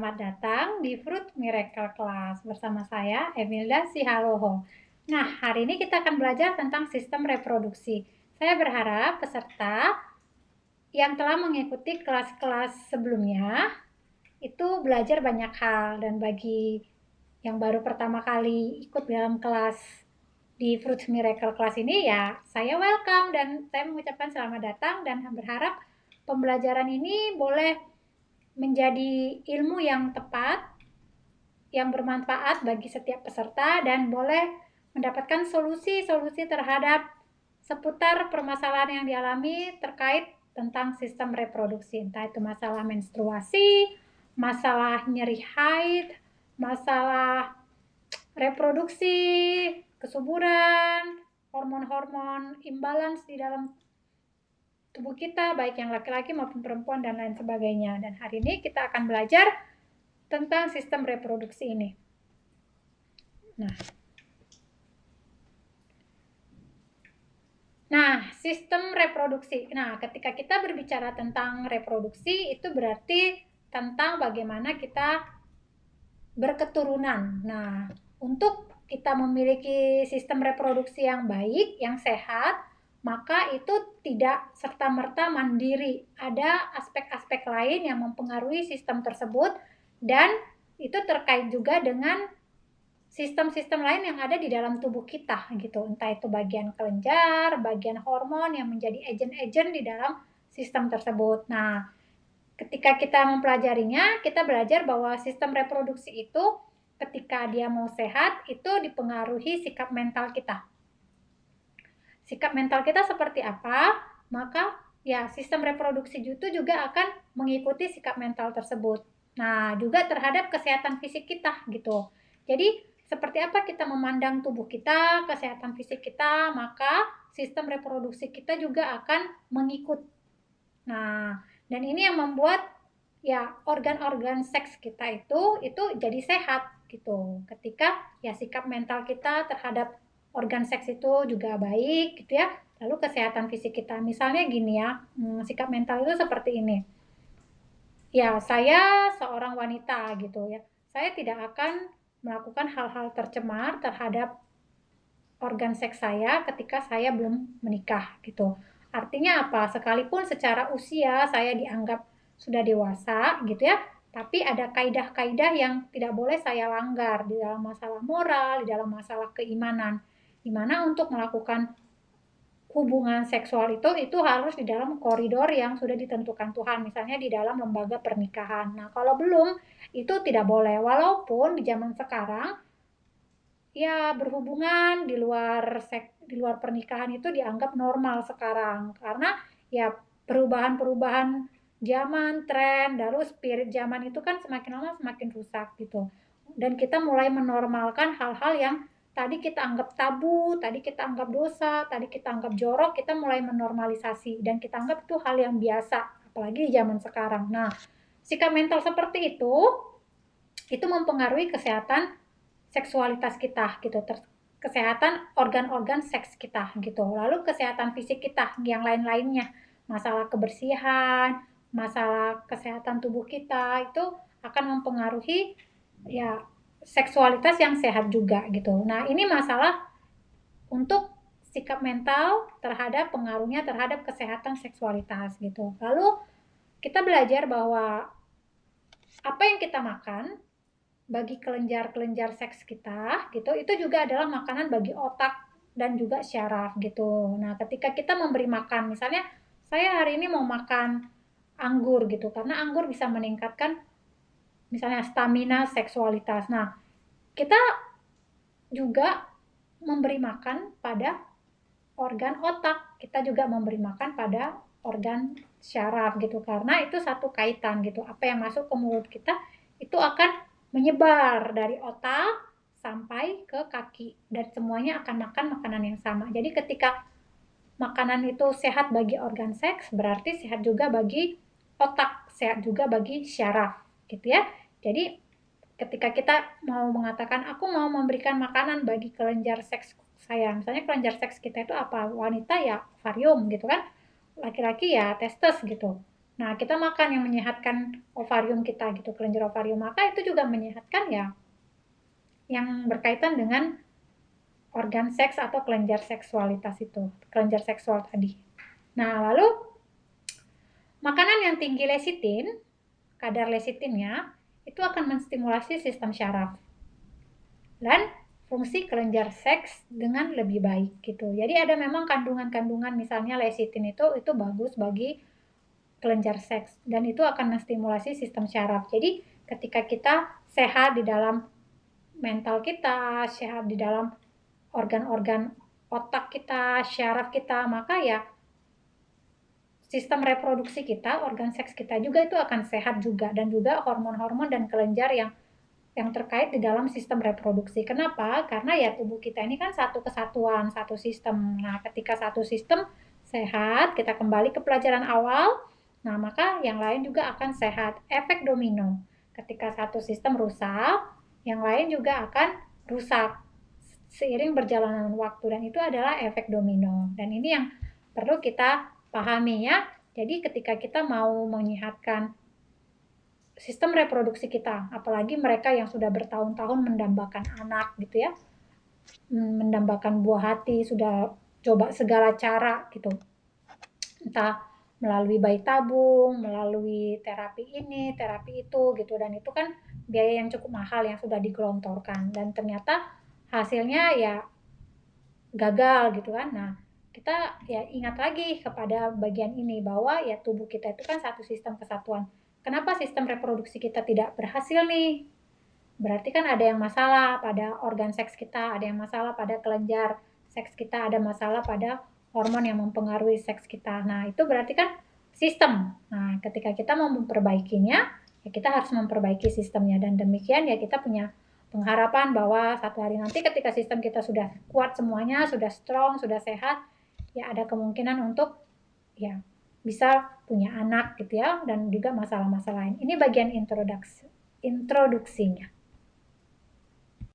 Selamat datang di Fruit Miracle Class bersama saya Emilda Sihaloho. Nah, hari ini kita akan belajar tentang sistem reproduksi. Saya berharap peserta yang telah mengikuti kelas-kelas sebelumnya itu belajar banyak hal, dan bagi yang baru pertama kali ikut dalam kelas di Fruit Miracle Class ini, ya saya welcome dan saya mengucapkan selamat datang dan berharap pembelajaran ini boleh menjadi ilmu yang tepat, yang bermanfaat bagi setiap peserta, dan boleh mendapatkan solusi-solusi terhadap seputar permasalahan yang dialami terkait tentang sistem reproduksi, entah itu masalah menstruasi, masalah nyeri haid, masalah reproduksi, kesuburan, hormon-hormon imbalance di dalam tubuh kita, baik yang laki-laki maupun perempuan dan lain sebagainya. Dan hari ini kita akan belajar tentang sistem reproduksi ini. Nah, sistem reproduksi. Nah, ketika kita berbicara tentang reproduksi, itu berarti tentang bagaimana kita berketurunan. Nah, untuk kita memiliki sistem reproduksi yang baik, yang sehat, maka itu tidak serta-merta mandiri. Ada aspek-aspek lain yang mempengaruhi sistem tersebut, dan itu terkait juga dengan sistem-sistem lain yang ada di dalam tubuh kita gitu. Entah itu bagian kelenjar, bagian hormon yang menjadi agen-agen di dalam sistem tersebut. Nah, ketika kita mempelajarinya, kita belajar bahwa sistem reproduksi itu ketika dia mau sehat, itu dipengaruhi sikap mental kita. Sikap mental kita seperti apa, maka ya sistem reproduksi itu juga akan mengikuti sikap mental tersebut. Nah, juga terhadap kesehatan fisik kita gitu. Jadi, seperti apa kita memandang tubuh kita, kesehatan fisik kita, maka sistem reproduksi kita juga akan mengikut. Nah, dan ini yang membuat ya organ-organ seks kita itu jadi sehat gitu. Ketika ya sikap mental kita terhadap organ seks itu juga baik gitu ya. Lalu kesehatan fisik kita, misalnya gini ya, sikap mental itu seperti ini. Ya, saya seorang wanita gitu ya. Saya tidak akan melakukan hal-hal tercemar terhadap organ seks saya ketika saya belum menikah gitu. Artinya apa? Sekalipun secara usia saya dianggap sudah dewasa gitu ya, tapi ada kaidah-kaidah yang tidak boleh saya langgar di dalam masalah moral, di dalam masalah keimanan. Di mana untuk melakukan hubungan seksual itu harus di dalam koridor yang sudah ditentukan Tuhan, misalnya di dalam lembaga pernikahan. Nah, kalau belum, itu tidak boleh. Walaupun di zaman sekarang ya berhubungan di luar pernikahan itu dianggap normal sekarang, karena ya perubahan-perubahan zaman, tren, lalu spirit zaman itu kan semakin lama semakin rusak gitu. Dan kita mulai menormalkan hal-hal yang tadi kita anggap tabu, tadi kita anggap dosa, tadi kita anggap jorok, kita mulai menormalisasi dan kita anggap itu hal yang biasa, apalagi di zaman sekarang. Nah, sikap mental seperti itu mempengaruhi kesehatan seksualitas kita gitu, kesehatan organ-organ seks kita gitu. Lalu kesehatan fisik kita yang lain-lainnya, masalah kebersihan, masalah kesehatan tubuh kita itu akan mempengaruhi ya seksualitas yang sehat juga gitu. Nah, ini masalah untuk sikap mental terhadap pengaruhnya terhadap kesehatan seksualitas gitu. Lalu kita belajar bahwa apa yang kita makan bagi kelenjar-kelenjar seks kita gitu, itu juga adalah makanan bagi otak dan juga syaraf gitu. Nah, ketika kita memberi makan, misalnya saya hari ini mau makan anggur gitu, karena anggur bisa meningkatkan misalnya stamina seksualitas. Nah, kita juga memberi makan pada organ otak, kita juga memberi makan pada organ syaraf gitu, karena itu satu kaitan gitu. Apa yang masuk ke mulut kita itu akan menyebar dari otak sampai ke kaki, dan semuanya akan makan makanan yang sama. Jadi ketika makanan itu sehat bagi organ seks, berarti sehat juga bagi otak, sehat juga bagi syaraf gitu ya. Jadi ketika kita mau mengatakan aku mau memberikan makanan bagi kelenjar seks saya, misalnya kelenjar seks kita itu apa? Wanita ya ovarium gitu kan, laki-laki ya testes gitu. Nah, kita makan yang menyehatkan ovarium kita gitu, kelenjar ovarium, maka itu juga menyehatkan ya yang berkaitan dengan organ seks atau kelenjar seksualitas itu, kelenjar seksual tadi. Nah, lalu makanan yang tinggi lecitin, kadar lecitinnya itu akan menstimulasi sistem syaraf dan fungsi kelenjar seks dengan lebih baik gitu. Jadi ada memang kandungan-kandungan misalnya lecitin itu bagus bagi kelenjar seks dan itu akan menstimulasi sistem syaraf. Jadi ketika kita sehat di dalam mental kita, sehat di dalam organ-organ otak kita, syaraf kita, maka ya sistem reproduksi kita, organ seks kita juga itu akan sehat juga dan juga hormon-hormon dan kelenjar yang terkait di dalam sistem reproduksi. Kenapa? Karena ya tubuh kita ini kan satu kesatuan, satu sistem. Nah, ketika satu sistem sehat, kita kembali ke pelajaran awal, nah maka yang lain juga akan sehat. Efek domino. Ketika satu sistem rusak, yang lain juga akan rusak seiring berjalanan waktu dan itu adalah efek domino. Dan ini yang perlu kita pahami ya. Jadi ketika kita mau menyehatkan sistem reproduksi kita, apalagi mereka yang sudah bertahun-tahun mendambakan anak gitu ya, mendambakan buah hati, sudah coba segala cara gitu, entah melalui bayi tabung, melalui terapi ini, terapi itu gitu, dan itu kan biaya yang cukup mahal yang sudah digelontorkan dan ternyata hasilnya ya gagal gitu kan. Nah, kita ya ingat lagi kepada bagian ini bahwa ya tubuh kita itu kan satu sistem kesatuan. Kenapa sistem reproduksi kita tidak berhasil nih? Berarti kan ada yang masalah pada organ seks kita, ada yang masalah pada kelenjar seks kita, ada masalah pada hormon yang mempengaruhi seks kita. Nah, itu berarti kan sistem. Nah, ketika kita mau memperbaikinya, ya kita harus memperbaiki sistemnya dan demikian ya kita punya pengharapan bahwa satu hari nanti ketika sistem kita sudah kuat semuanya, sudah strong, sudah sehat, ya ada kemungkinan untuk ya bisa punya anak gitu ya dan juga masalah-masalah lain. Ini bagian introduksinya.